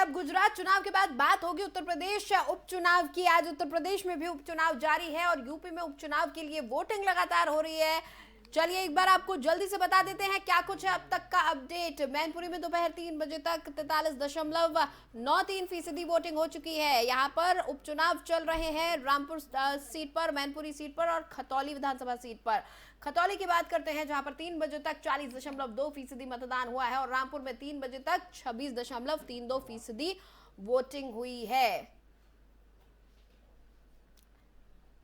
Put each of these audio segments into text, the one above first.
अब गुजरात चुनाव के बाद बात होगी उत्तर प्रदेश उपचुनाव की। आज उत्तर प्रदेश में भी उपचुनाव जारी है और यूपी में उपचुनाव के लिए वोटिंग लगातार हो रही है। चलिए एक बार आपको जल्दी से बता देते हैं क्या कुछ है अब तक का अपडेट। मैनपुरी में दोपहर 3 बजे तक 43.93% वोटिंग हो चुकी है। यहाँ पर उपचुनाव चल रहे हैं रामपुर सीट पर, मैनपुरी सीट पर और खतौली विधानसभा सीट पर। खतौली की बात करते हैं जहां पर 3 बजे तक 40.2% मतदान हुआ है और रामपुर में 3 बजे तक 26.32% वोटिंग हुई है।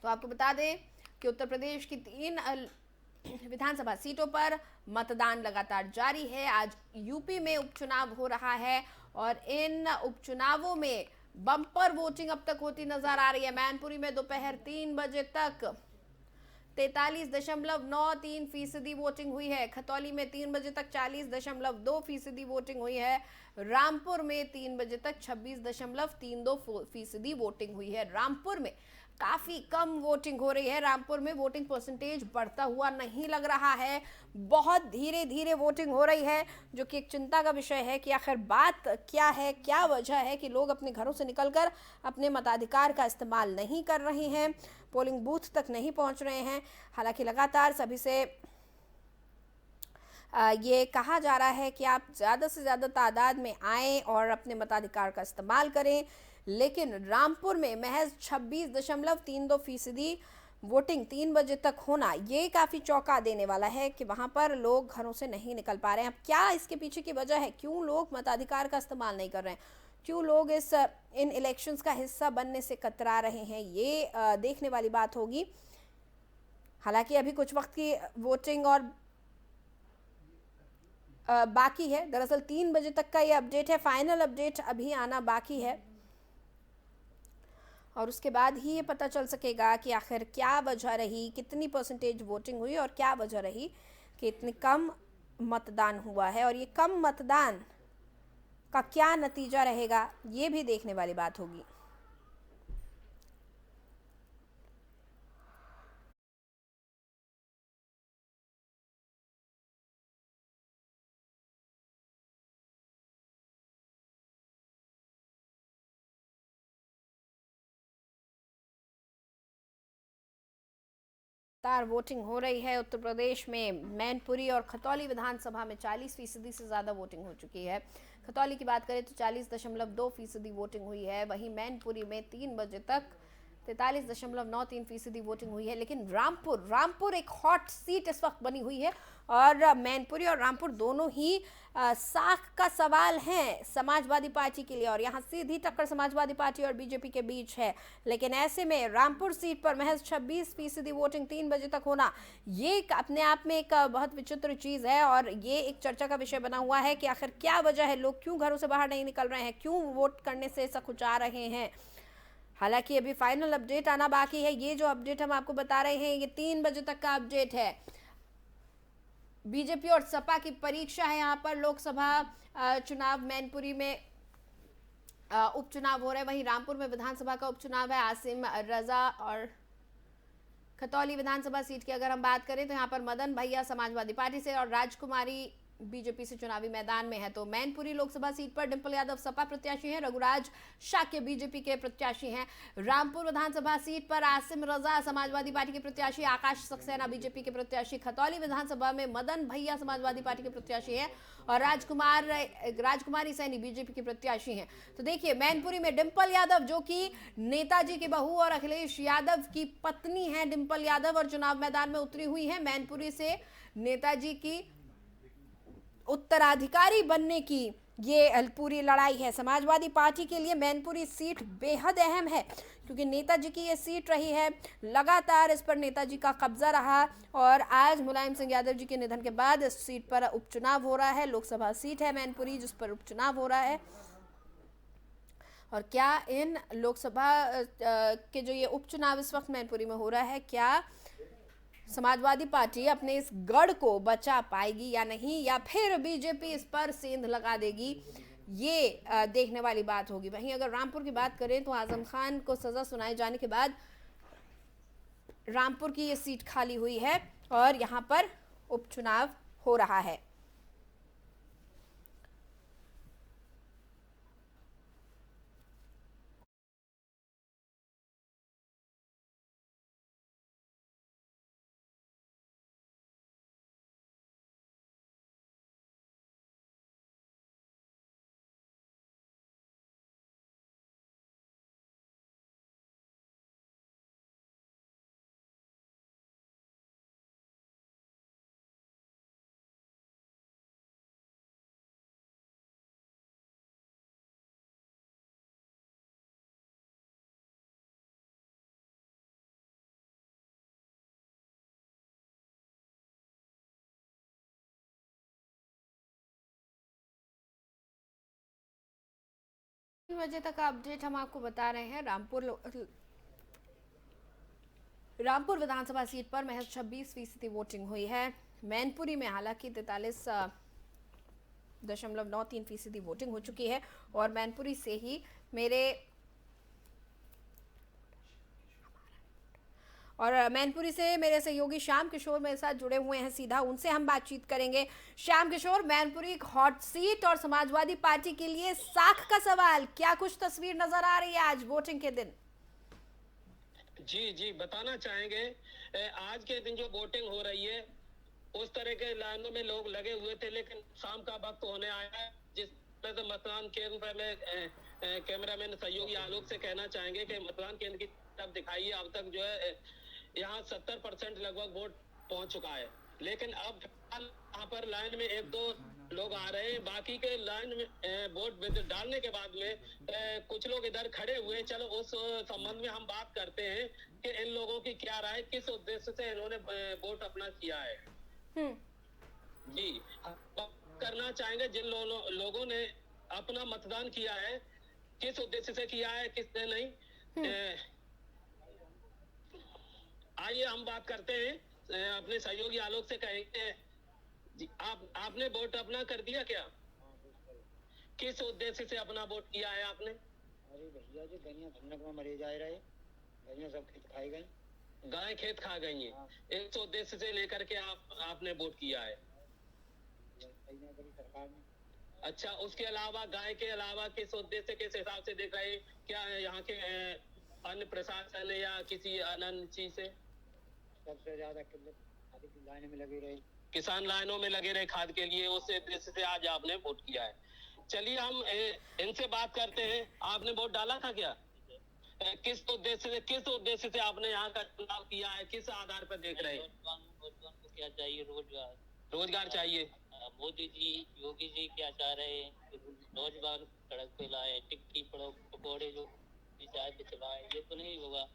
तो आपको बता दें कि उत्तर प्रदेश की 3 विधानसभा सीटों पर मतदान लगातार जारी है। आज यूपी में उपचुनाव हो रहा है और इन उपचुनावों में बम्पर वोटिंग अब तक होती नजर आ रही है। मैनपुरी में दोपहर 3 बजे तक 43.93% वोटिंग हुई है। खतौली में 3 बजे तक 40.2% वोटिंग हुई है। रामपुर में 3 बजे तक 26.32% वोटिंग हुई है। रामपुर में काफी कम वोटिंग हो रही है। रामपुर में वोटिंग परसेंटेज बढ़ता हुआ नहीं लग रहा है, बहुत धीरे धीरे वोटिंग हो रही है, जो कि एक चिंता का विषय है कि आखिर बात क्या है, क्या वजह है कि लोग अपने घरों से निकलकर अपने मताधिकार का इस्तेमाल नहीं कर रहे हैं, पोलिंग बूथ तक नहीं पहुंच रहे हैं। हालांकि लगातार सभी से ये कहा जा रहा है कि आप ज़्यादा से ज़्यादा तादाद में आएँ और अपने मताधिकार का इस्तेमाल करें, लेकिन रामपुर में महज 26.32% वोटिंग 3 बजे तक होना ये काफ़ी चौंका देने वाला है कि वहाँ पर लोग घरों से नहीं निकल पा रहे हैं। अब क्या इसके पीछे की वजह है, क्यों लोग मताधिकार का इस्तेमाल नहीं कर रहे हैं, क्यों लोग इन इलेक्शंस का हिस्सा बनने से कतरा रहे हैं, ये देखने वाली बात होगी। हालांकि अभी कुछ वक्त की वोटिंग और बाकी है। दरअसल 3 बजे तक का ये अपडेट है, फाइनल अपडेट अभी आना बाकी है और उसके बाद ही ये पता चल सकेगा कि आखिर क्या वजह रही, कितनी परसेंटेज वोटिंग हुई और क्या वजह रही कि इतनी कम मतदान हुआ है और ये कम मतदान का क्या नतीजा रहेगा, ये भी देखने वाली बात होगी। लगातार वोटिंग हो रही है उत्तर प्रदेश में। मैनपुरी और खतौली विधानसभा में 40% से ज़्यादा वोटिंग हो चुकी है। खतौली की बात करें तो 40.2% वोटिंग हुई है। वहीं मैनपुरी में 3 बजे तक 43.93% वोटिंग हुई है। लेकिन रामपुर एक हॉट सीट इस वक्त बनी हुई है और मैनपुरी और रामपुर दोनों ही साख का सवाल है समाजवादी पार्टी के लिए और यहाँ सीधी टक्कर समाजवादी पार्टी और बीजेपी के बीच है। लेकिन ऐसे में रामपुर सीट पर महज 26% वोटिंग 3 बजे तक होना ये अपने आप में एक बहुत विचित्र चीज़ है और ये एक चर्चा का विषय बना हुआ है कि आखिर क्या वजह है, लोग क्यों घरों से बाहर नहीं निकल रहे हैं, क्यों वोट करने से सकुचा रहे हैं। हालांकि अभी फाइनल अपडेट आना बाकी है। ये जो अपडेट हम आपको बता रहे हैं ये 3 बजे तक का अपडेट है। बीजेपी और सपा की परीक्षा है यहाँ पर। लोकसभा चुनाव मैनपुरी में उपचुनाव हो रहे हैं, वहीं रामपुर में विधानसभा का उपचुनाव है। आसिम रजा और खतौली विधानसभा सीट की अगर हम बात करें तो यहाँ पर मदन भैया समाजवादी पार्टी से और राजकुमारी बीजेपी से चुनावी मैदान में है। तो मैनपुरी लोकसभा सीट पर डिंपल यादव सपा प्रत्याशी हैं, रघुराज शाक्य बीजेपी के प्रत्याशी हैं। रामपुर विधानसभा सीट पर आसिम रजा समाजवादी पार्टी के प्रत्याशी, आकाश सक्सेना बीजेपी के प्रत्याशी। खतौली विधानसभा में मदन भैया समाजवादी पार्टी के प्रत्याशी हैं और राजकुमारी सैनी बीजेपी के प्रत्याशी हैं। तो देखिए मैनपुरी में डिंपल यादव जो कि नेताजी की बहू और अखिलेश यादव की पत्नी है, डिंपल यादव और चुनाव मैदान में उतरी हुई है। मैनपुरी से नेताजी की उत्तराधिकारी बनने की ये पूरी लड़ाई है। समाजवादी पार्टी के लिए मैनपुरी सीट बेहद अहम है क्योंकि नेताजी की ये सीट रही है, लगातार इस पर नेताजी का कब्जा रहा और आज मुलायम सिंह यादव जी के निधन के बाद इस सीट पर उपचुनाव हो रहा है। लोकसभा सीट है मैनपुरी जिस पर उपचुनाव हो रहा है और क्या इन लोकसभा के जो ये उपचुनाव इस वक्त मैनपुरी में हो रहा है, क्या समाजवादी पार्टी अपने इस गढ़ को बचा पाएगी या नहीं, या फिर बीजेपी इस पर सेंध लगा देगी, ये देखने वाली बात होगी। वहीं अगर रामपुर की बात करें तो आजम खान को सजा सुनाए जाने के बाद रामपुर की ये सीट खाली हुई है और यहाँ पर उपचुनाव हो रहा है। है। बजे तक का अपडेट हम आपको बता रहे हैं। रामपुर विधानसभा सीट पर महज 26% वोटिंग हुई है। मैनपुरी में हालांकि 43.93% वोटिंग हो चुकी है और मैनपुरी से ही मेरे सहयोगी श्याम किशोर मेरे साथ जुड़े हुए हैं, सीधा उनसे हम बातचीत करेंगे। श्याम किशोर, मैनपुरी एक हॉट सीट और समाजवादी पार्टी के लिए साख का सवाल, क्या कुछ तस्वीर नजर आ रही है आज वोटिंग के दिन? जी जी बताना चाहेंगे। आज के दिन जो वोटिंग हो रही है उस तरह के लाइनों में लोग लगे हुए थे, लेकिन शाम का वक्त होने आया है जिसमें से मतदान केंद्र में कैमरामैन सहयोगी आलोक से कहना चाहेंगे कि मतदान केंद्र की तरफ दिखाइए। अब तक जो है यहाँ 70% लगभग वोट पहुंच चुका है, लेकिन अब यहाँ पर लाइन में एक दो लोग आ रहे हैं। बाकी के लाइन में वोट डालने के बाद में कुछ लोग इधर खड़े हुए। चलो उस संबंध में हम बात करते हैं कि इन लोगों की क्या राय, किस उद्देश्य से इन्होंने वोट अपना किया है। जी बात करना चाहेंगे जिन लोगों ने अपना मतदान किया है, किस उद्देश्य से किया है, किसने नहीं। आइए हम बात करते हैं अपने सहयोगी आलोक से। कहेंगे जी, आपने वोट अपना कर दिया क्या? किस उद्देश्य से अपना वोट किया है आपने? अरे भैया जी, गनिया ठंडक में मरे जा रहे, गनिया सब खेत खाए गए, गाय खेत खा गई है। इस उद्देश्य से लेकर के आपने वोट किया है। सरकार ने। अच्छा, उसके अलावा गाय के अलावा किस उद्देश्य, किस हिसाब से देख रहे हैं? क्या यहाँ के अन्य प्रशासन या किसी अन्य चीज से? सबसे ज्यादा किल्लत खाद की लाइन में लगे रहे, किसान लाइनों में लगे रहे खाद के लिए, उस उद्देश्य से आज आपने वोट किया है। चलिए हम इनसे बात करते हैं। आपने वोट डाला था क्या? किस उद्देश्य से आपने यहाँ का चुनाव किया है? किस आधार पर देख रहे हैं? नौजवान को क्या चाहिए? रोजगार चाहिए। मोदी जी, योगी जी क्या चाह रहे हैं? नौजवान सड़क पे लाए, टिक्की पकौड़े जो चाय पे चलाए, ये तो नहीं होगा।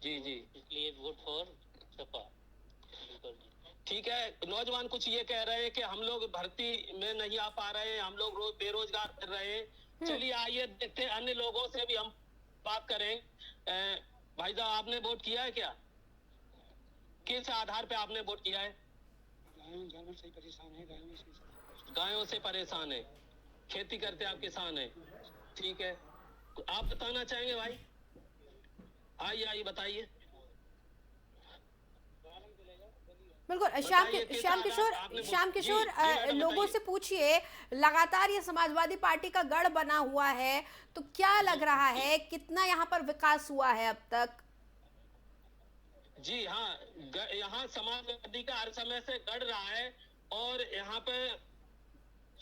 जी जी, इसलिए वोट फॉर सपा। ठीक है। नौजवान कुछ ये कह रहे हैं कि हम लोग भर्ती में नहीं आ पा रहे हैं, हम लोग रोज बेरोजगार कर रहे हैं। चलिए आइए देखते हैं, अन्य लोगों से भी हम बात करें। भाई साहब, आपने वोट किया है क्या? किस आधार पे आपने वोट किया है? गायों से परेशान है, गायों से परेशान है, खेती करते आप किसान है। ठीक है, आप बताना चाहेंगे भाई? आइए बताइए। बिल्कुल। श्याम किशोर, लोगों बताइए। से पूछिए, लगातार ये समाजवादी पार्टी का गढ़ बना हुआ है, तो क्या लग रहा है कितना यहाँ पर विकास हुआ है अब तक? जी हाँ, यहाँ समाजवादी का हर समय से गढ़ रहा है और यहाँ पे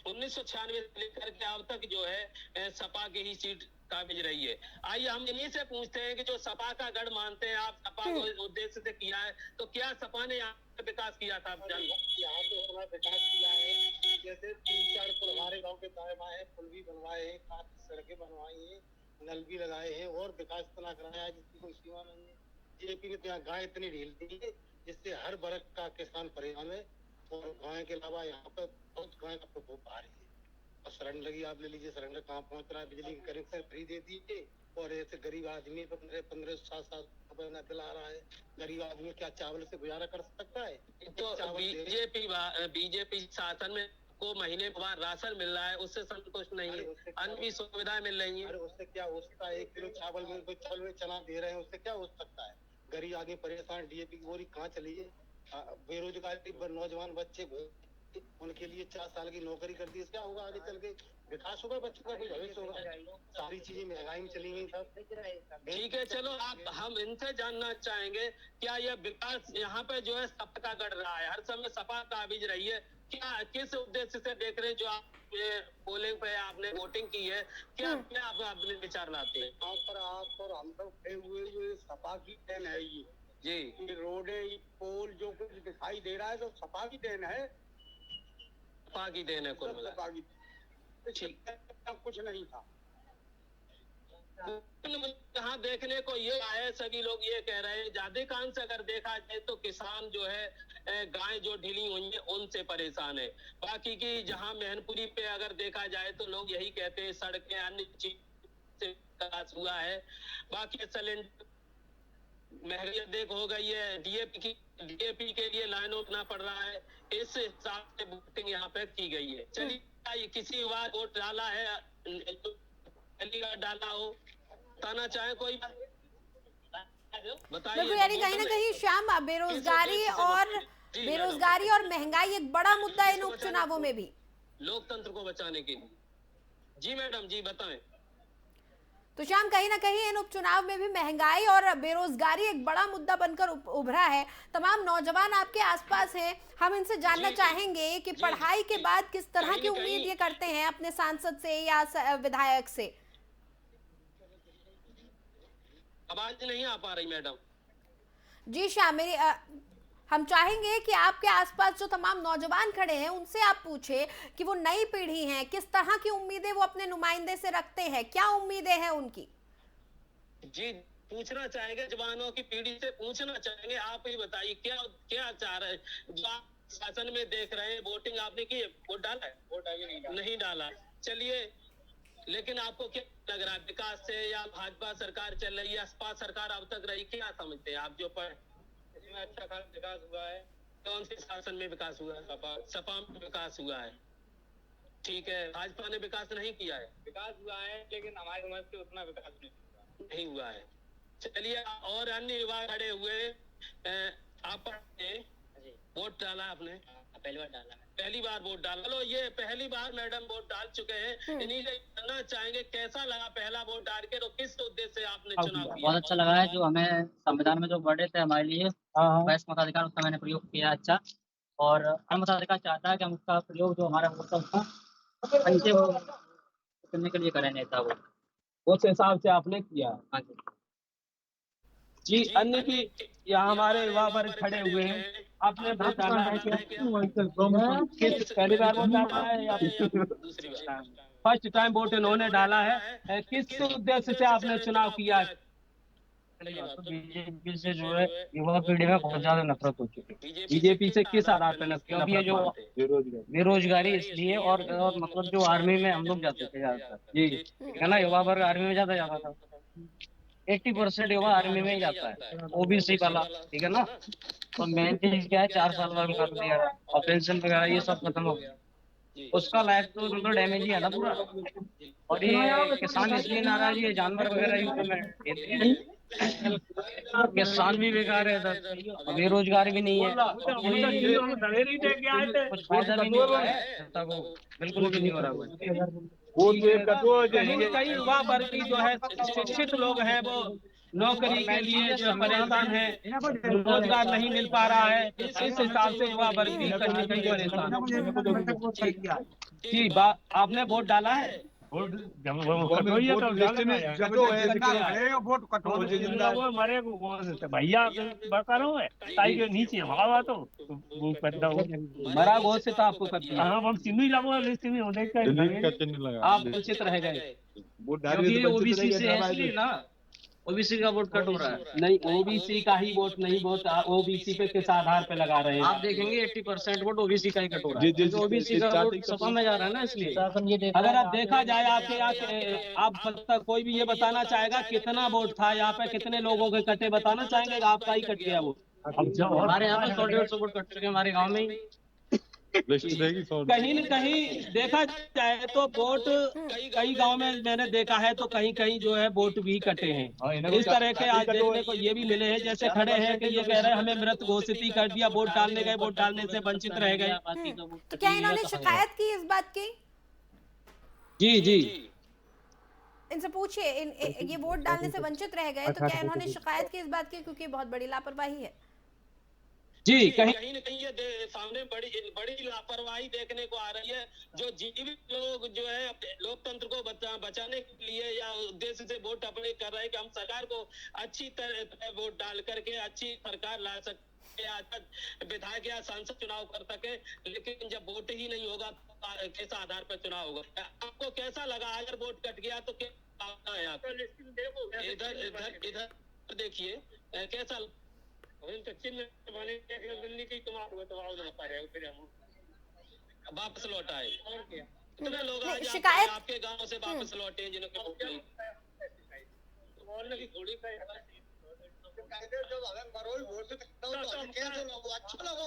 1996 से लेकर के अब तक जो है सपा की ही सीट काबिज रही है। आइए हम इन्हीं से पूछते हैं कि जो सपा का गढ़ मानते हैं आप, सपा को उद्देश्य से किया है, तो क्या सपा ने यहाँ पे विकास किया था? यहाँ तो हमारा विकास किया है, जैसे 3-4 पुल हमारे गाँव के दाएं बाएं पुल भी बनवाए हैं, काफी सड़कें बनवाई हैं, नल भी लगाए हैं और विकास इतना कराया है जिसकी कोई सीमा नहीं है। जेपी ने तो यहाँ गाय इतनी ढील दी है जिससे हर वर्ग का किसान परेशान है और गाय के अलावा यहाँ पर बहुत गाय का प्रकोप भारी है। और सिलेंडर की आप ले लीजिए, सिलेंडर कहाँ पहुँच रहा है, बिजली के कनेक्शन फ्री दे दिए और ऐसे गरीब आदमी 15-7 रुपए न दिला रहा है। गरीब आदमी क्या चावल से गुजारा कर सकता है? तो बीजेपी शासन में को महीने के बाद राशन मिल रहा है, उससे संतुष्ट नहीं है, अन्य भी सुविधाएं मिल रही है। अरे उससे क्या हो सकता है? 1 किलो चावल में कोई चना दे रहे हैं, उससे क्या हो सकता है? गरीब आदमी परेशान, डीएपी की बोरी कहाँ चली है? बेरोजगारी पर नौजवान बच्चे उनके लिए 4 साल की नौकरी कर दी, क्या होगा आगे चल के? विकास होगा, बच्चों का कोई भविष्य होगा? सारी चीजें महंगाई में चली गई सब। ठीक है, चलो हम इनसे जानना चाहेंगे, क्या यह विकास यहाँ पे जो है सपा का गढ़ रहा है, हर समय सपा काबिज रही है, क्या किस उद्देश्य से देख रहे हैं? जो आप पोलिंग पे आपने वोटिंग की है, क्या आप अपने विचार लाते हैं? आप और हम लोग थे हुए सपा की देन है ये। जी, ये रोडे, ये पोल जो कुछ दिखाई दे रहा है तो सपा की देन है, सपा की देन है कुल मिला। सपा की ठीक है, कुछ नहीं था। यहाँ देखने को ये आए, सभी लोग ये कह रहे हैं, ज्यादाकांश से अगर देखा जाए तो किसान जो है गाय जो ढीली हुई है उनसे परेशान है। बाकी की जहाँ मैनपुरी पे अगर देखा जाए तो लोग यही कहते हैं, सड़कें अन्य चीज विकास हुआ है। बाकी सिलेंडर महंगाई अधिक हो गई है, डीएपी के लिए लाइनों में पड़ रहा है, इस हिसाब से वोटिंग यहाँ पे की गई है। चलिए, किसी बार वोट डाला है, पहली बार डाला हो, बताना चाहे कोई बताइए। बिल्कुल, यानी कहीं ना कहीं श्याम बेरोजगारी और महंगाई एक बड़ा मुद्दा है इन उपचुनावों में भी, लोकतंत्र को बचाने के लिए। जी मैडम, जी बताएं। तो श्याम कहीं ना कहीं इन उपचुनाव में भी महंगाई और बेरोजगारी एक बड़ा मुद्दा बनकर उभरा है। तमाम नौजवान आपके आसपास हैं, हम इनसे जानना चाहेंगे कि पढ़ाई के बाद किस तरह की उम्मीद ये करते हैं अपने सांसद से या विधायक से। आवाज नहीं आ पा रही मैडम। जी श्याम, हम चाहेंगे कि आपके आसपास जो तमाम नौजवान खड़े हैं उनसे आप पूछे कि वो नई पीढ़ी है, किस तरह की उम्मीदें वो अपने नुमाइंदे से रखते हैं, क्या उम्मीदें हैं उनकी। जी, पूछना चाहेंगे, जवानों की पीढ़ी से पूछना चाहेंगे, आप ही बताइए क्या क्या चाह रहे हैं। जो आप शासन में देख रहे हैं, वोटिंग आपने की, वोट डाला है? वोट अभी नहीं डाला। चलिए, लेकिन आपको क्या लग रहा है, विकास से या भाजपा सरकार चल रही है, सपा सरकार अब तक रही, क्या समझते हैं आप? जो इसमें अच्छा खासा विकास हुआ है। कौन से शासन में विकास हुआ है? सपा में विकास हुआ है। ठीक है, भाजपा ने विकास नहीं किया है? विकास हुआ है, लेकिन हमारी समझ से उतना विकास नहीं हुआ है। चलिए, और अन्य युवा खड़े हुए, आप वोट डाला आपने? पहली बार वोट डाला। लो, ये पहली बार मैडम वोट डाल चुके हैं, इन्हीं से जानना चाहेंगे कैसा लगा पहला वोट डाल के, तो किस उद्देश्य से आपने चुनाव किया? बहुत अच्छा लगा है, जो हमें संविधान में जो वर्ड थे हमारे लिए, वैस मताधिकार उसका मैंने प्रयोग किया अच्छा, और हर मताधिकार चाहता है कि हम उसका प्रयोग जो हमारा वोट है उसका अच्छे करने के लिए करें नेता को, उस हिसाब से आपने किया। हाँ जी। जी, अन्य भी यहाँ हमारे युवा वर्ग खड़े हुए हैं, आपने वोट डाला है क्या? किस पहली बार वोट डाला है या दूसरी बार? फर्स्ट टाइम वोट इन्होंने डाला है। किस उद्देश्य से आपने चुनाव किया? बीजेपी से जो है युवा पीढ़ी में बहुत ज्यादा नफरत हो चुकी है। बीजेपी से किस आधार पर क्योंकि ये जो बेरोजगारी इसलिए, और मतलब जो आर्मी में हम लोग जाते थे ज्यादातर, जी, ठीक है ना, युवा वर्ग आर्मी में ज्यादा जाता था, 80% युवा आर्मी में ही जाता है, ओबीसी वाला, ठीक है ना। तो मेन चीज क्या है, 4 साल वाला कर दिया और पेंशन वगैरह ये सब खत्म हो गया, उसका लाइफ तो मतलब डैमेज ही है ना पूरा। और ये किसान इसलिए नाराज है, जानवर वगैरह यूपी में किसान भी बेकार है इधर, बेरोजगार भी नहीं है, कुछ फायदा भी नहीं हो रहा है जनता को, बिल्कुल भी नहीं हो रहा है। कई युवा वर्ग की जो है शिक्षित लोग हैं, वो नौकरी के लिए जो परेशान है, रोजगार नहीं मिल पा रहा है, इस हिसाब से युवा वर्ग भी कहीं ना कहीं परेशान। जी, आपने वोट डाला है? मरा बहुत से तो आपको कर दिया, आप वंचित रह गए। ओबीसी से है इसलिए ना, ओबीसी का वोट कट हो रहा है। नहीं, ओबीसी का ही वोट नहीं, वोट ओबीसी पे किस आधार पे लगा रहे हैं? आप देखेंगे 80% वोट ओबीसी का ही कट हो रहा है, ओबीसी का वोट सपा में जा रहा है ना, इसलिए। अगर आप देखा जाए आपके यहाँ, आप कोई भी ये बताना चाहेगा कितना वोट था यहाँ पे, कितने लोगों के कटे, बताना चाहेंगे? आपका ही कट गया वो? हमारे यहाँ पे 100-150 वोट कट चुके हैं हमारे गाँव में ही। कहीं न कहीं देखा जाए तो वोट कई गांव में मैंने देखा है, तो कहीं कहीं जो है वोट भी कटे हैं। इस तरह के आज देखने को ये भी मिले हैं, जैसे खड़े हैं कि ये कह रहे हैं हमें मृत घोषित ही कर दिया, वोट डालने गए, वोट डालने से वंचित रह गए। तो क्या इन्होंने शिकायत की इस बात की? जी जी, इनसे पूछिए, ये वोट डालने से वंचित रह गए, तो क्या इन्होंने शिकायत की इस बात की? क्योंकि बहुत बड़ी लापरवाही है। जी, कहीं न कहीं ये सामने बड़ी लापरवाही देखने को आ रही है। जो जीवित लोग जो है लोकतंत्र को बचाने के लिए या उद्देश्य से वोट अपने कर रहे हैं कि हम सरकार को अच्छी तरह वोट डाल करके अच्छी सरकार ला सकते, विधायक या सांसद चुनाव कर सके, लेकिन जब वोट ही नहीं होगा तो किस आधार पर चुनाव होगा? आपको कैसा लगा अगर वोट कट गया तो क्या है? आप इधर देखिए कैसा वापस लौट आए। कितने लोग आज शिकायत आपके गांव से वापस लौटे जिन्होंने हमने भी थोड़ी का कहते जब अगर मरोल वोट तो कैसे लोग अच्छा लगा।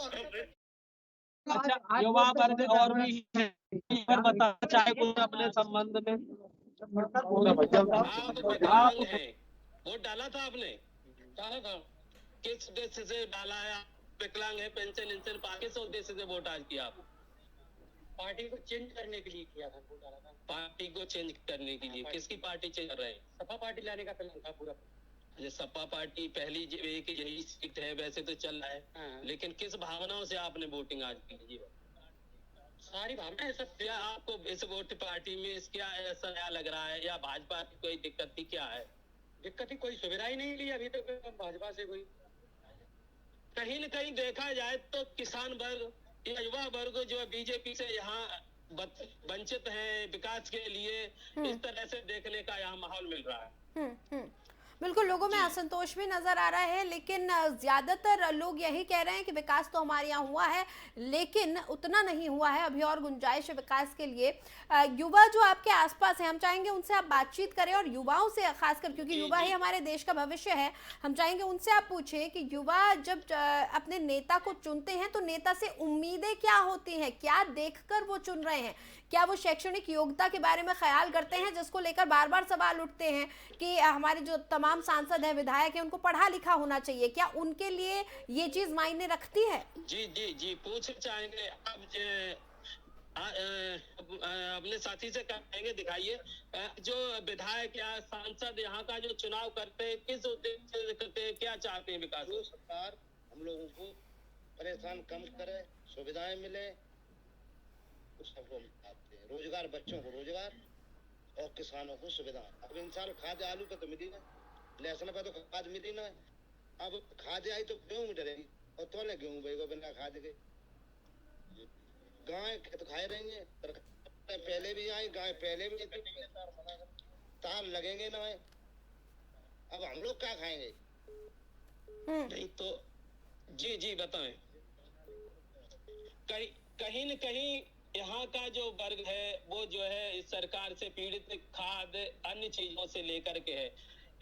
अच्छा, युवा वर्ग और भी है, पर बताना चाहे कुछ अपने संबंध में? आप वोट डाला था आपने? डाला था। किस उद्देश्य से डाला है? विकलांग है, पेंशन इंशन किस उद्देश्य से वोट आज किया आप? पार्टी को चेंज करने के लिए किया था, वोट डाला था। पार्टी को चेंज करने के लिए? किसकी पार्टी चेंज कर रहे हैं? सपा पार्टी लाने का प्लान था पूरा। ये सपा पार्टी पहली एक यही सीट है, वैसे तो चल रहा है, लेकिन किस भावनाओं से आपने वोटिंग आज की? सारी भावनाएं सब। क्या आपको इस वोट पार्टी में क्या ऐसा नया लग रहा है, या भाजपा की कोई दिक्कत थी? क्या है दिक्कत? ही कोई सुविधा ही नहीं ली अभी तक भाजपा से कोई। कहीं न कहीं देखा जाए तो किसान वर्ग या युवा वर्ग जो बीजेपी से यहाँ वंचित है विकास के लिए, इस तरह से देखने का यहाँ माहौल मिल रहा है। बिल्कुल, लोगों में असंतोष भी नजर आ रहा है, लेकिन ज्यादातर लोग यही कह रहे हैं कि विकास तो हमारे यहाँ हुआ है, लेकिन उतना नहीं हुआ है, अभी और गुंजाइश है विकास के लिए। युवा जो आपके आसपास है, हम चाहेंगे उनसे आप बातचीत करें, और युवाओं से खासकर, क्योंकि युवा ही हमारे देश का भविष्य है। हम चाहेंगे उनसे आप पूछें कि युवा जब अपने नेता को चुनते हैं तो नेता से उम्मीदें क्या होती हैं, क्या देखकर वो चुन रहे हैं? क्या वो शैक्षणिक योग्यता के बारे में ख्याल करते हैं, जिसको लेकर बार बार सवाल उठते हैं कि हमारे जो तमाम सांसद हैं, विधायक हैं, उनको पढ़ा लिखा होना चाहिए? क्या उनके लिए ये चीज मायने रखती है? जी जी जी, पूछ चाहेंगे अब अपने साथी से कहेंगे, दिखाइए जो विधायक या सांसद यहाँ का जो चुनाव करते हैं, किस उद्देश्य से करते हैं, क्या चाहते हैं विकास? जो सरकार हम लोगों को परेशान कम करे, सुविधाएं मिले, सबको आते हैं। रोजगार, बच्चों को रोजगार और किसानों को सुविधा। अब इंसान खाद आलू पे तो मिली ना, लहसुन पे तो खाद मिली ना। अब खाद आई तो गेहूं डरेगी, और तो ना गेहूं बेगो बिना खाद के। गाय तो खाए रहेंगे, पहले भी आई गाय, पहले भी तार लगेंगे ना। अब हम लोग क्या खाएंगे? नहीं तो जी जी बताएं। कहीं न कहीं यहाँ का जो वर्ग है वो जो है इस सरकार से पीड़ित, खाद अन्य चीजों से लेकर के है।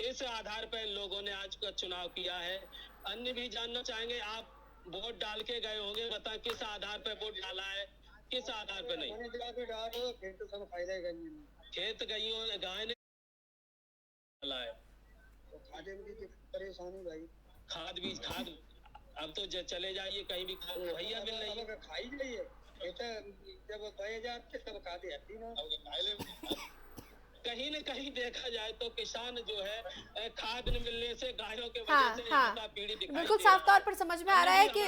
इस आधार पर लोगों ने आज का चुनाव किया है। अन्य भी जानना चाहेंगे, आप वोट डाल के गए होंगे, बता किस आधार पर वोट डाला है, किस आधार पर नहीं? खेत गईयों गाय ने डाला है, परेशानी भाई। खाद बीज खाद अब तो चले जाइए कहीं भी खाद मुहैया मिल रही है। खाई जाइए जब गए जाते तब खाते आती ना। कहीं न कहीं देखा जाए तो किसान जो है खाद न मिलने से, गायों के वजह से यहाँ का पीड़ित दिखाई बिल्कुल साफ तौर पर समझ में आ रहा है कि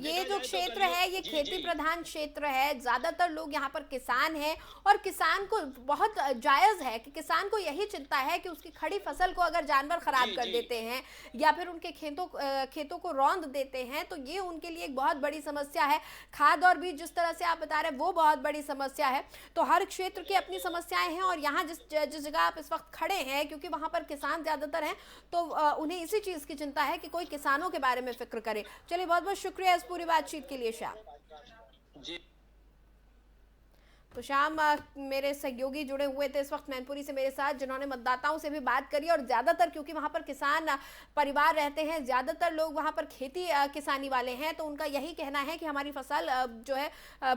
ये जो क्षेत्र है ये खेती प्रधान क्षेत्र है, ज्यादातर लोग यहाँ पर किसान हैं, और किसान को बहुत जायज है कि किसान को यही चिंता है कि उसकी खड़ी फसल को अगर जानवर खराब कर देते हैं या फिर उनके खेतों को रौंद देते हैं, तो ये उनके लिए एक बहुत बड़ी समस्या है। खाद और बीज जिस तरह से आप बता रहे हैं वो बहुत बड़ी समस्या है। तो हर क्षेत्र की अपनी समस्याएं हैं, और यहाँ जिस जगह आप इस वक्त खड़े हैं, क्योंकि वहां पर किसान ज्यादातर हैं, तो उन्हें इसी चीज की चिंता है कि कोई किसानों के बारे में फिक्र करे। चलिए, बहुत बहुत शुक्रिया इस पूरी बातचीत के लिए श्याम जी। तो श्याम मेरे सहयोगी जुड़े हुए थे इस वक्त मैनपुरी से मेरे साथ, जिन्होंने मतदाताओं से भी बात करी, और ज्यादातर क्योंकि वहां पर किसान परिवार रहते हैं, ज्यादातर लोग वहां पर खेती किसानी वाले हैं, तो उनका यही कहना है कि हमारी फसल जो है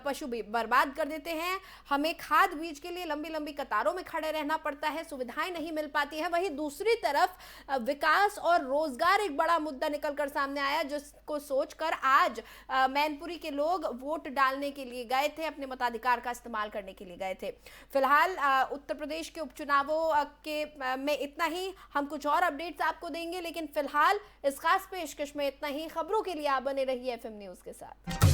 पशु भी बर्बाद कर देते हैं, हमें खाद बीज के लिए लंबी लंबी कतारों में खड़े रहना पड़ता है, सुविधाएं नहीं मिल पाती है। वहीं दूसरी तरफ विकास और रोजगार एक बड़ा मुद्दा निकल कर सामने आया, जिसको सोचकर आज मैनपुरी के लोग वोट डालने के लिए गए थे, अपने मताधिकार का इस्तेमाल करने के लिए गए थे। फिलहाल उत्तर प्रदेश के उपचुनावों के में इतना ही। हम कुछ और अपडेट्स आपको देंगे, लेकिन फिलहाल इस खास पेशकश में इतना ही। खबरों के लिए आप बने रहिए FM न्यूज़ के साथ।